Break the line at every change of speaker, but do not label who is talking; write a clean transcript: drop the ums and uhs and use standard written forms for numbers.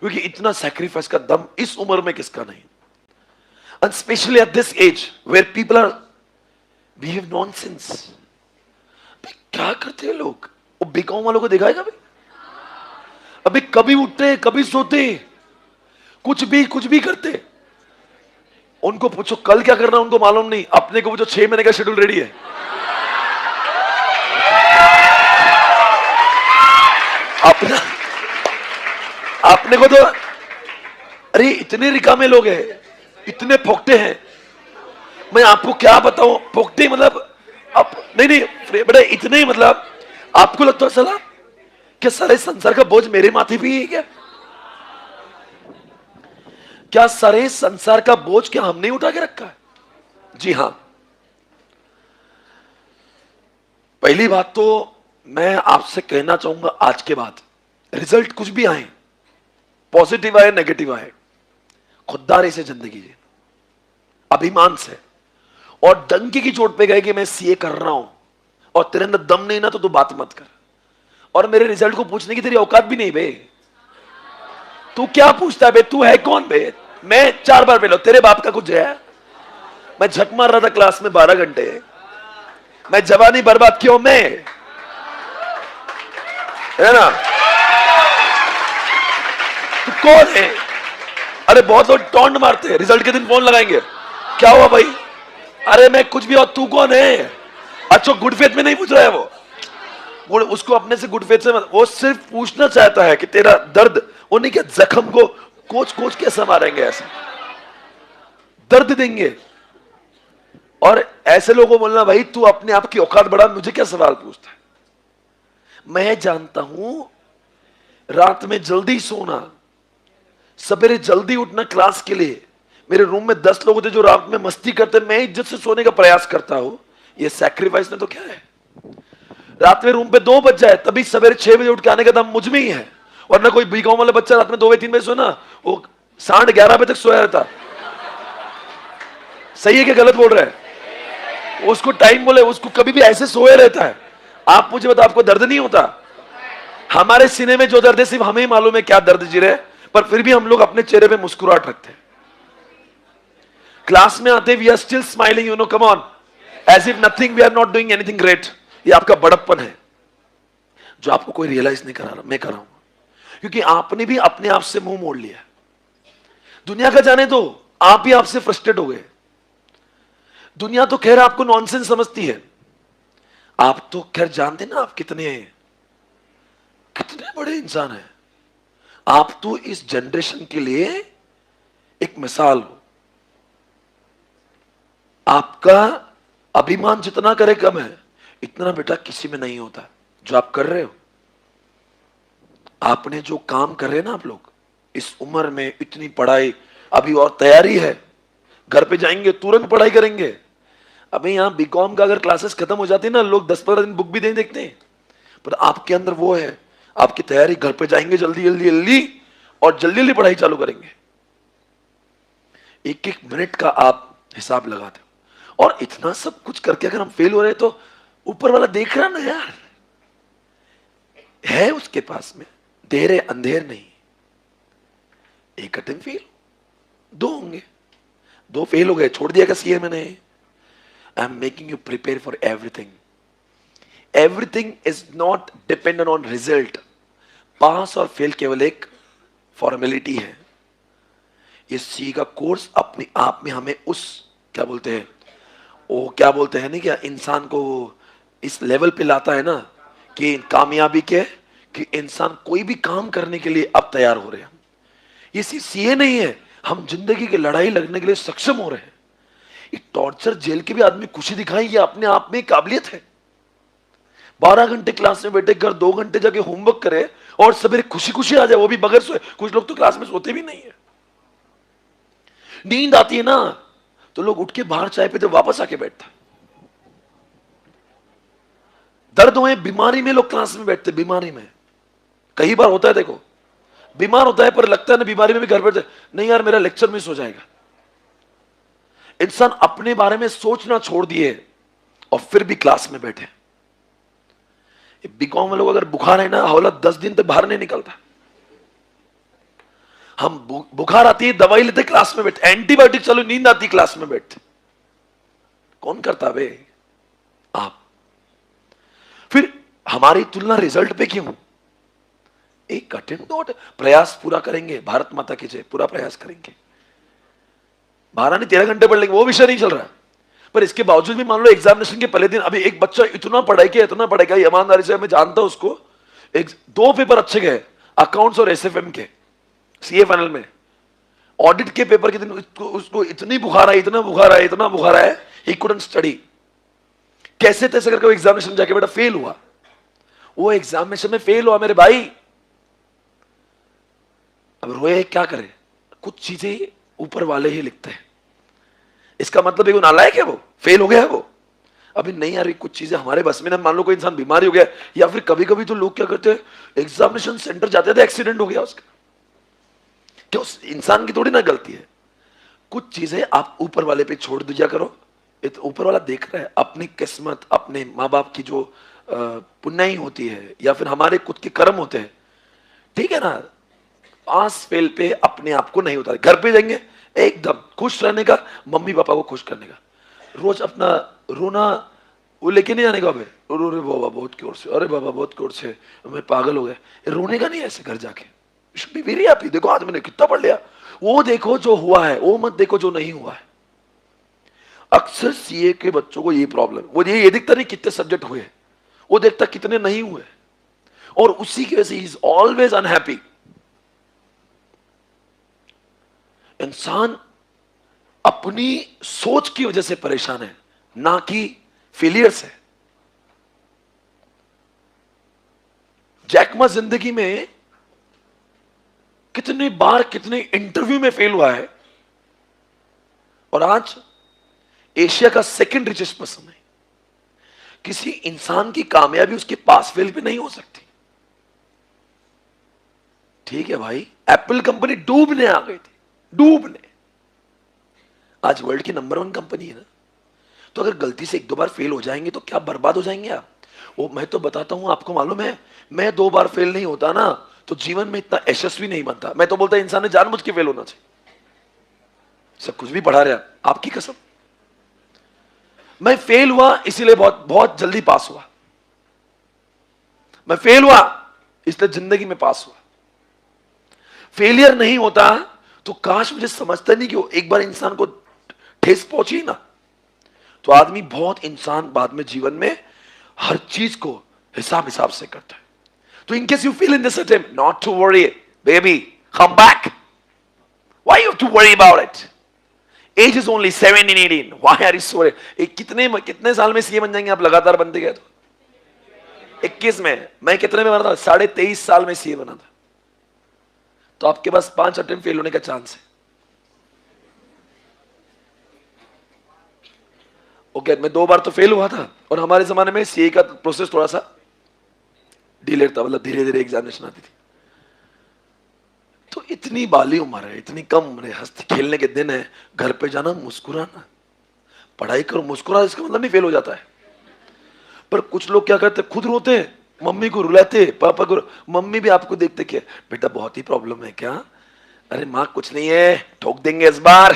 क्योंकि इतना सैक्रिफाइस का दम इस उम्र में किसका नहीं। And specially at this age where people are behave nonsense. क्या करते हैं लोग? वो बीकॉम वालों को देखा है कभी? अभी कभी उठते कभी सोते, कुछ भी करते। उनको पूछो कल क्या करना, उनको मालूम नहीं। अपने को पूछो 6 महीने का शेड्यूल रेडी है। अपना अपने को तो, अरे इतने रिकामे लोग हैं, इतने फोकटे हैं। मैं आपको क्या बताऊं, फोकटे मतलब आप नहीं नहीं बड़े इतने ही, मतलब आपको लगता है सला कि सारे संसार का बोझ मेरे माथे पे ही है क्या? क्या सारे संसार का बोझ क्या हमने उठा के रखा है? जी हां। पहली बात तो मैं आपसे कहना चाहूंगा, आज के बाद रिजल्ट कुछ भी आए, पॉजिटिव आए नेगेटिव आए, खुददारी से जिंदगी जी, अभिमान से, और डंके की चोट पे गए कि मैं सीए कर रहा हूं और तेरे अंदर दम नहीं ना तो तू बात मत कर। और मेरे रिजल्ट को पूछने की तेरी औकात भी नहीं बे। तू क्या पूछता है बे? तू है कौन बे? मैं 4 बार फेल, तेरे बाप का कुछ है? मैं झक मार रहा था क्लास में 12 घंटे, मैं जवानी बर्बाद क्यों? मैं है ना? तू कौन है? अरे बहुत लोग टॉन्ट मारते हैं, रिजल्ट के दिन फोन लगाएंगे, क्या हुआ भाई? अरे मैं कुछ भी, और तू कौन है? अच्छा गुड फेथ में नहीं पूछ रहा है वो उसको अपने से गुड फेथ से वो सिर्फ पूछना चाहता है कि तेरा दर्द, उन्हीं के जख्म को कोच कोच कैसे मारेंगे, ऐसे दर्द देंगे। और ऐसे लोगों को बोलना भाई तू अपने आप की औकात बढ़ा, मुझे क्या सवाल पूछता है? मैं जानता हूं रात में जल्दी सोना, सवेरे जल्दी उठना क्लास के लिए। मेरे रूम में 10 लोग होते जो रात में मस्ती करते, मैं इज्जत से सोने का प्रयास करता हूं। ये सैक्रिफाइस ने तो क्या है? रात में रूम पे 2 बज जाए तभी सवेरे 6 बजे उठ के आने का दम मुझ में ही है। वरना कोई बीकॉम वाला बच्चा रात में 2 बजे 3 बजे सोना, वो 11:30 बजे तक सोया रहता। सही है कि गलत बोल रहा है? उसको टाइम बोले, उसको कभी भी ऐसे सोया रहता है। आप मुझे बताओ, आपको दर्द नहीं होता? हमारे सीने में जो दर्द है सिर्फ हमें ही मालूम है क्या दर्द जी रहे, पर फिर भी हम लोग अपने चेहरे पे मुस्कुराहट रखते हैं। क्लास में आते we are still smiling, you know, come on, as if nothing, we are not doing anything great. ये आपका बड़प्पन है जो आपको कोई रियलाइज नहीं करा रहा, मैं कर रहा हूं, क्योंकि आपने भी अपने आप से मुंह मोड़ लिया। दुनिया का जाने दो, आप भी आपसे फ्रस्ट्रेट हो गए। दुनिया तो खैर आपको नॉनसेंस समझती है, आप तो खैर जानते ना आप कितने कितने बड़े इंसान हैं। आप तो इस जनरेशन के लिए एक मिसाल हो। आपका अभिमान जितना करे कम है, इतना बेटा किसी में नहीं होता जो आप कर रहे हो। आपने जो काम कर रहे हैं ना आप लोग, इस उम्र में इतनी पढ़ाई, अभी और तैयारी है, घर पे जाएंगे तुरंत पढ़ाई करेंगे। अभी यहां बीकॉम का अगर क्लासेस खत्म हो जाती है ना, लोग 10-15 दिन बुक भी नहीं देखते हैं, पर आपके अंदर वो है, आपकी तैयारी, घर पे जाएंगे जल्दी जल्दी जल्दी और जल्दी जल्दी पढ़ाई चालू करेंगे। एक एक मिनट का आप हिसाब लगाते हो। और इतना सब कुछ करके अगर हम फेल हो रहे हैं तो ऊपर वाला देख रहा ना यार, है उसके पास में, देर है अंधेर नहीं। एक अटेम्प्ट फेल, 2 होंगे, 2 फेल हो गए, छोड़ दिया क्या सीए मैंने? I am making you prepare for everything. Everything is not dependent on result. Pass और फेल केवल एक फॉर्मेलिटी है। ये सी का कोर्स अपने आप में हमें उस, क्या बोलते हैं वो, क्या बोलते हैं नहीं क्या, इंसान को इस लेवल पे लाता है ना कि कामयाबी के, कि इंसान कोई भी काम करने के लिए अब तैयार हो रहे हैं। ये सिर्फ सीए नहीं है, हम जिंदगी की लड़ाई लड़ने के लिए सक्षम हो रहे हैं। ये टॉर्चर जेल के भी आदमी खुशी दिखाएं, ये अपने आप में काबिलियत है। 12 घंटे क्लास में बैठे, घर 2 घंटे जाके होमवर्क करे और सवेरे खुशी खुशी आ जाए, वो भी बगैर सोए। कुछ लोग तो क्लास में सोते भी नहीं है। नींद आती है ना तो लोग उठ के बाहर चाय पे, जब वापस आके बैठता। दर्द हुए बीमारी में लोग क्लास में बैठते, बीमारी में कई बार होता है। देखो बीमार होता है पर लगता है ना बीमारी में भी घर बैठते, नहीं यार मेरा लेक्चर मिस हो जाएगा। इंसान अपने बारे में सोचना छोड़ दिए और फिर भी क्लास में बैठे। बीकॉम में लोग अगर बुखार है ना, हौला 10 दिन तक बाहर नहीं निकलता। हम बुखार आती है दवाई लेते क्लास में बैठते, एंटीबायोटिक चलो नींद आती क्लास में बैठते। कौन करता बे? आप। फिर हमारी तुलना रिजल्ट पे क्यों? एक कठिन दौड़, प्रयास पूरा करेंगे, भारत माता की जय, पूरा प्रयास करेंगे। 12 नहीं 13 घंटे पढ़ लेंगे, वो विषय नहीं चल रहा। पर इसके बावजूद भी मान लो एग्जामिनेशन के पहले दिन अभी एक बच्चा इतना पढ़ेगा, ईमानदारी से मैं जानता हूं उसको, एक 2 पेपर अच्छे गए, अकाउंट्स और एसएफएम के, सीए फाइनल में। ऑडिट के पेपर के दिन उसको इतनी बुखार आई, इतना बुखार आया, ही कुडंट स्टडी। कैसे तैसे करके वो एग्जामिनेशन जाके बेटा फेल हुआ। वो एग्जामिनेशन में फेल हुआ मेरे भाई। अब रोए क्या करे? कुछ चीजें ऊपर वाले ही लिखते हैं। इसका मतलब है वो नालायक है, वो फेल हो गया है वो। अभी नहीं आ रही कुछ चीजें हमारे बस में ना। मान लो कोई इंसान बीमारी हो गया, या फिर कभी कभी तो लोग क्या करते हैं, एग्जामिनेशन सेंटर जाते थे, एक्सीडेंट हो गया उसका, क्या उस इंसान की थोड़ी ना गलती है। कुछ चीजें आप ऊपर वाले पे छोड़ दिया करो। ऊपर वाला देख रहा है, अपनी किस्मत, अपने माँ बाप की जो पुण्याई होती है, या फिर हमारे खुद के कर्म होते हैं, ठीक है ना। पास फेल पे अपने आप को नहीं उतारे। घर पे जाएंगे एकदम खुश रहने का, मम्मी पापा को खुश करने का। रोज अपना रोना वो लेके नहीं जाने का, रो रे बाबा बहुत क्योर से, अरे बाबा बहुत क्योर से, मैं पागल हो गया, रोने का नहीं है ऐसे घर जाके। वेरी हैप्पी, देखो आज मैंने कितना पढ़ लिया। वो देखो जो हुआ है, वो मत देखो जो नहीं हुआ है। अक्सर सीए के बच्चों को ये प्रॉब्लम, वो ये दिखता नहीं कितने सब्जेक्ट हुए, वो देखता कितने नहीं हुए, और उसी की वजह से ही इज ऑलवेज अनहैप्पी। इंसान अपनी सोच की वजह से परेशान है, ना कि फेलियर से। जैक मा जिंदगी में कितने बार कितने इंटरव्यू में फेल हुआ है, और आज एशिया का सेकंड रिचेस्ट पर्सन है। किसी इंसान की कामयाबी उसके पास फेल पे नहीं हो सकती। ठीक है भाई, एप्पल कंपनी डूबने आ गई थी, डूबने। आज वर्ल्ड की नंबर 1 कंपनी है ना। तो अगर गलती से 1-2 बार फेल हो जाएंगे तो क्या बर्बाद हो जाएंगे आप? वो मैं तो बताता हूं, आपको मालूम है, मैं 2 बार फेल नहीं होता ना तो जीवन में इतना यशस्वी नहीं बनता। मैं तो बोलता इंसान ने जानबूझ के फेल होना चाहिए। सब कुछ भी पढ़ा रहा, आपकी कसम। मैं फेल हुआ इसीलिए बहुत बहुत जल्दी पास हुआ। मैं फेल हुआ इसलिए जिंदगी में पास हुआ। फेलियर नहीं होता तो काश मुझे समझता नहीं कि एक बार इंसान को ठेस पहुंची ना, तो आदमी बहुत इंसान बाद में जीवन में हर चीज को हिसाब से करता है। तो in case you feel in this attempt, not to worry baby, come back. Why you have to worry about it? Age is only 17, 18, why are you so worry? कितने साल में सीए बन जाएंगे आप लगातार बनते गए तो? 21 में। मैं कितने में बना था? 23.5 साल में सीए बना था। तो आपके पास 5 अटेम्प्ट फेल होने का चांस है। ओके, मैं 2 बार तो फेल हुआ था, और हमारे जमाने में सीए का प्रोसेस थोड़ा सा डिले था, मतलब धीरे धीरे एग्जामिनेशन आती थी। तो इतनी बाली उम्र है, इतनी कम उम्र है, हंसते खेलने के दिन है, घर पे जाना मुस्कुराना, पढ़ाई करो मुस्कुरा, इसका मतलब नहीं फेल हो जाता है। पर कुछ लोग क्या करते, खुद रोते, मम्मी को रुलाते, पापा को। मम्मी भी आपको देखते क्या, बेटा बहुत ही प्रॉब्लम है क्या? अरे माँ कुछ नहीं है, ठोक देंगे इस बार।